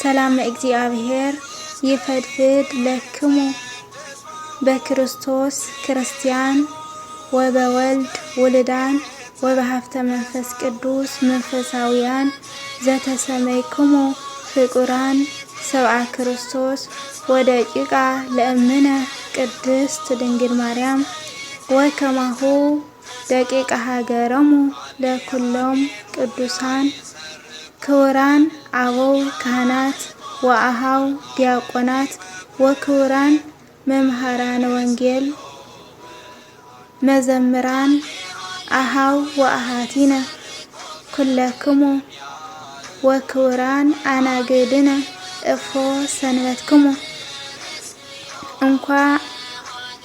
ሰላም እግዚአብሔር ይፈድፍድ ለክሙ በክርስቶስ ክርስቲያን ወበወልድ ወልዳን ወበሀፍተ መንፈስ ቅዱስ መንፈሳውያን ዘተሰመይክሙ ፍቁራን ሰብአ ክርስቶስ ወደቂቃ ለእምነ ቅድስት ድንግል ማርያም ወከማሁ ደቂቃ ሀገረሙ ለኩሎም ቅዱሳን ክቡራን አበው ካህናት ወአሃው ዲያቆናት ወክቡራን መምህራን ወንጌል መዘምራን አሃው ወአሃቲነ ኩለክሙ ወክቡራን አናግድነ እፎ ሰንበትክሙ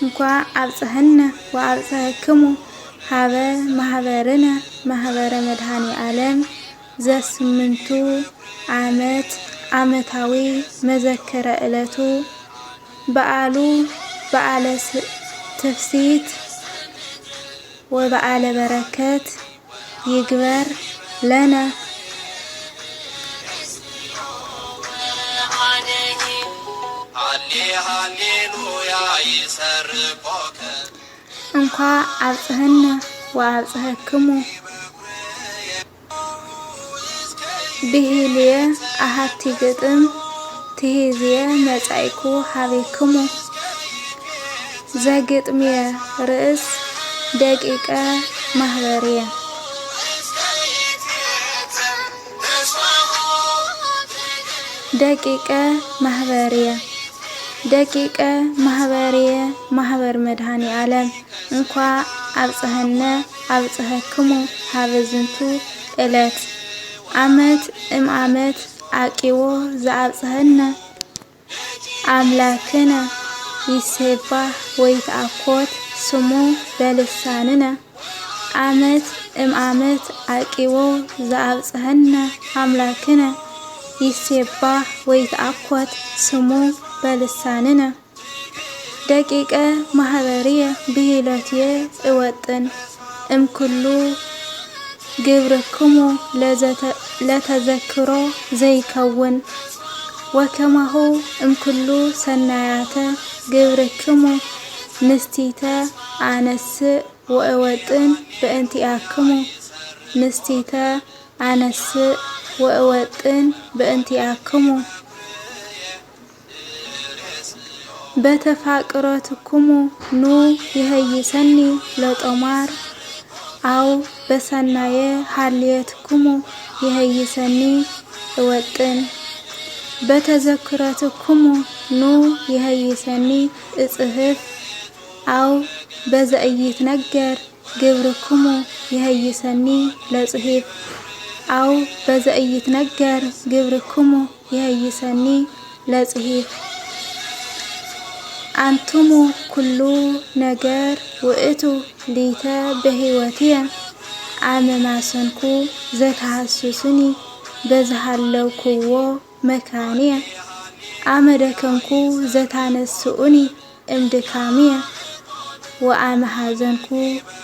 እንኳ አብጽሕነ ወአብጽሕክሙ ሀበ ማህበርነ ማህበረ መድኃኔ ዓለም ዘስምንቱ ዓመት ዓመታዊ መዘከረ ዕለቱ በዓሉ በዓለ ትፍሲት ወበዓለ በረከት ይግበር ለነ እንኳ አብጽሕነ ወአብጽሕክሙ ብሂልየ አሃቲ ግጥም ትሂዝየ መጻይኩ ሀቤክሙ ዘግጥምየ ርእስ ደቂቀ ማህበርየ ደቂቀ ማህበርየ ማህበር መድኃኔ ዓለም እንኳ አብጽሕነ አብጽሕክሙ ሀበ ዝንቱ ዕለት ዓመት እምዓመት አቂቦ ዘአብጽሕነ አምላክነ ይሴባህ ወይትአኮት ስሙ በልሳንነ ዓመት እምዓመት አቂቦ ዘአብጽሕነ አምላክነ ይሴባህ ወይትአኮት ስሙ በልሳንነ ደቂቀ ማህበርየ ብሂለትየ እወጥን እምኩሉ ግብርክሙ ለተዘክሮ ዘይከውን ወከማሁ እምኩሉ ሰናያተ ግብርክሙ ንስቲተ አነስእ ወእወጥን በእንቲአክሙ ንስቲተ አነስእ ወእወጥን በእንቲአክሙ በተፋቅሮትክሙ ኑ ይህይሰኒ ለጦማር አው በሰናየ ሀልየትክሙ ይህይሰኒ እወጥን በተዘክሮትክሙ ኑ ይህይሰኒ እጽሕፍ አው በዘኢይትነገር ግብርክሙ ይህይሰኒ ለጽሒፍ አው በዘኢይትነገር ግብርክሙ ይህይሰኒ ለጽሒፍ አንቱሙ ኩሉ ነገር ውእቱ ሊተ በሕይወትየ አመማሰንኩ ዘተሐስሱኒ በዝሃለውክዎ መካንየ አመደከምኩ ዘታነስኡኒ እምድካምየ ወአመሐዘንኩ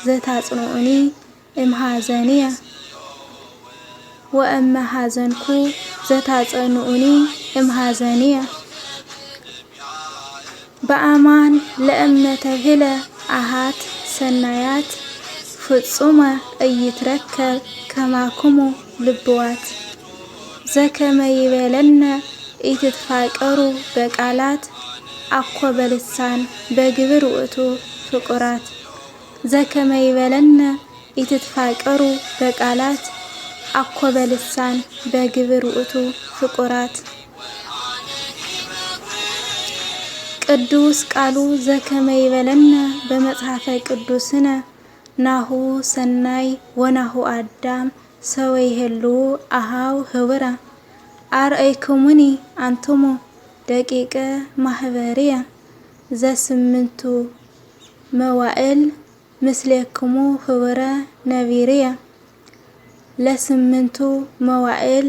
ዘታጽንኡኒ እምሐዘንየ ወአመሐዘንኩ ዘታጸንኡኒ እምሐዘንየ በአማን ለእምነተብህለ አሃት ሰናያት ፍጹመ እይትረከብ ከማክሙ ልብዋት ዘከመ ይቤለነ ኢትትፋቀሩ በቃላት አኮ በልሳን በግብር ውእቱ ፍቁራት ዘከመ ይቤለነ ኢትትፋቀሩ በቃላት አኮ በልሳን በግብር ውእቱ ፍቁራት ቅዱስ ቃሉ ዘከመ ይቤለነ በመጽሐፈ ቅዱስነ ናሁ ሰናይ ወናሁ አዳም ሰወይሄሉ አሃው ህብራ አርአይክሙኒ አንትሙ ደቂቀ ማህበርየ ዘስምንቱ መዋዕል ምስሌክሙ ህብረ ነቢርየ ለስምንቱ መዋዕል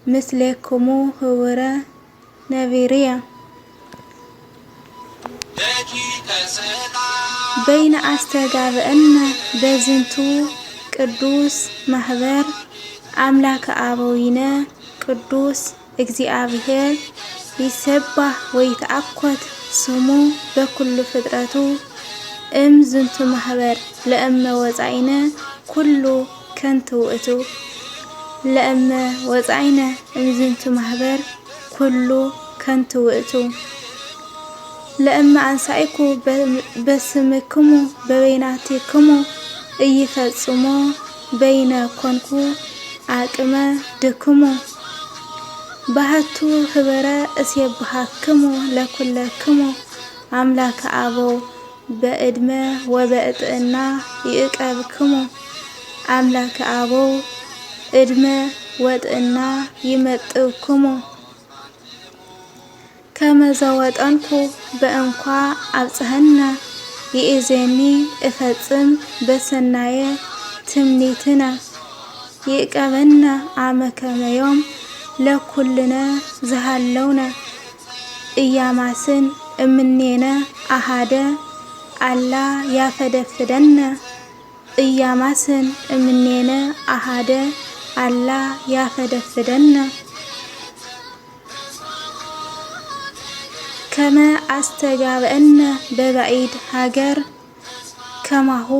ምስሌክሙ ህብረ ነቢርየ بين أستجابنا بزنتو ቅዱስ ማህበር አምላከ አበዊነ ቅዱስ እግዚአብሔር ይሰባህ ወይትአኮት ስሙ በኩሉ ፍጥረቱ ዝንቱ ማህበር ለእመ ወፃይነ ኩሉ ከንቱ ውእቱ ለእመ ወፃይነ ዝንቱ ማህበር ኩሉ ከንቱ ውእቱ ለእመ አንሳኢኩ በስምክሙ በበይናቲክሙ እይፈጽሞ በይነ ኮንኩ አቅመ ድክሙ ባህቱ ህበረ እስየብሃክሙ ለኩለክሙ አምላከ አበው በእድመ ወበእጥና ይእቀብክሙ አምላከ አበው እድመ ወጥና ይመጥብክሙ ከመዘወጠንኩ በእንኳ አብጽሐነ ይእዜኒ እፈጽም በሰናየ ትምኒትነ ይእቀበነ አመከመዮም ለኩልነ ዝሃለውነ እያማስን እምኔነ አሃደ አላ ያፈደፍደነ እያማስን እምኔነ አሃደ አላ ያፈደፍደነ ከመ አስተጋብአነ በባዕድ ሀገር ከማሁ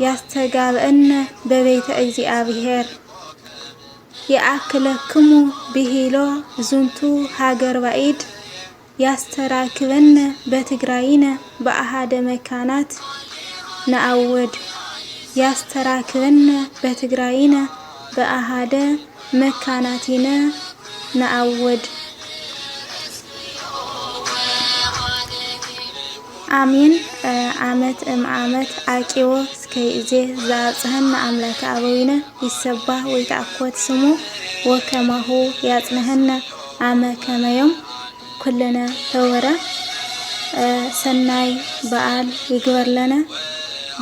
ያስተጋብአነ በቤተ እግዚአብሔር የአክለክሙ ብሂሎ ዝንቱ ሀገር ባዕድ ያስተራክበነ በትግራይነ በአሃደ መካናት ነአውድ ያስተራክበነ በትግራይነ በአሃደ መካናቲነ ነአውድ አሚን። አመት አመት አቂዎ እስከ ይዜ ዘአብጽሐነ አምላከ አበዊነ ይሰባህ ወይትአኮት ስሙ ወከማሁ ያጽንሐነ አመ ከመዮም ኩልነ ህወረ ሰናይ በዓል ይግበር ለነ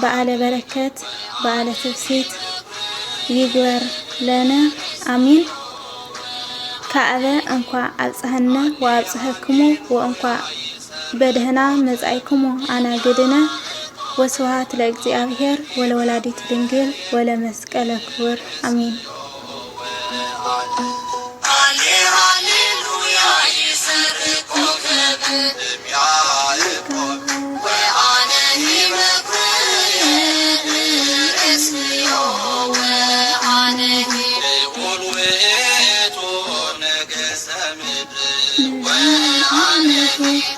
በዓለ በረከት በዓለ ትፍሲት ይግበር ለነ አሚን። ካዕበ እንኳ አብጽሐነ ወአብጽሐክሙ ወእንኳ በደህና መጻእክሙ አናግድነ ወስብሐት ለእግዚአብሔር ወለወላዲቱ ድንግል ወለመስቀለ ክቡር አሚን። When